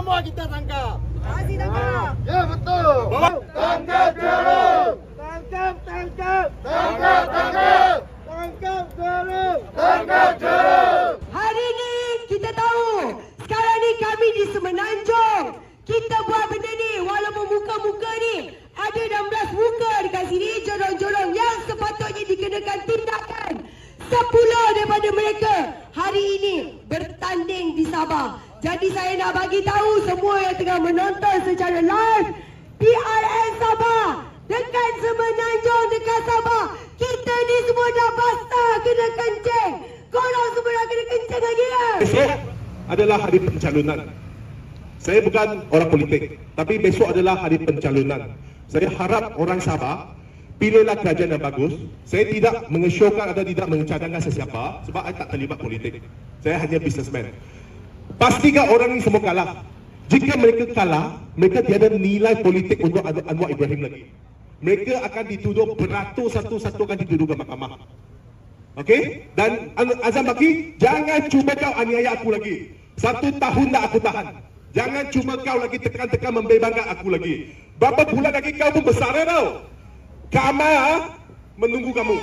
semua kita tangkap. Kasih tangkap. Ya betul. Tangkap teror. Tangkap, tangkap. Tangkap teror. Tangkap teror. Tangkap teror. Hari ini kita tahu, sekarang ni kami di Semenanjung. Kita buat benda ni, walaupun muka-muka ni ada 16 muka dekat sini, jorong-jorong yang sepatutnya dikenakan tindakan. 10 daripada mereka hari ini bertanding di Sabah. Jadi saya nak bagi tahu semua yang tengah menonton secara live, PRN Sabah dekat Semenanjung, dekat Sabah, kita ni semua dah basah kena kencing. Korang semua dah kena kencing lagi ya? Besok adalah hari pencalonan. Saya bukan orang politik, tapi besok adalah hari pencalonan. Saya harap orang Sabah pilihlah kerajaan yang bagus. Saya tidak mengesyorkan atau tidak mencadangkan sesiapa sebab saya tak terlibat politik. Saya hanya businessman. Pastikan orang ini semua kalah. Jika mereka kalah, mereka tiada nilai politik untuk Anwar Ibrahim lagi. Mereka akan dituduh beratus satu-satu akan dituduh ke mahkamah. Okey? Dan Azam Baki, jangan cuba kau aniaya aku lagi. 1 tahun dah aku tahan. Jangan cuma kau lagi tekan-tekan membebankan aku lagi. Berapa bulan lagi kau pun besar tau. Kamal menunggu kamu.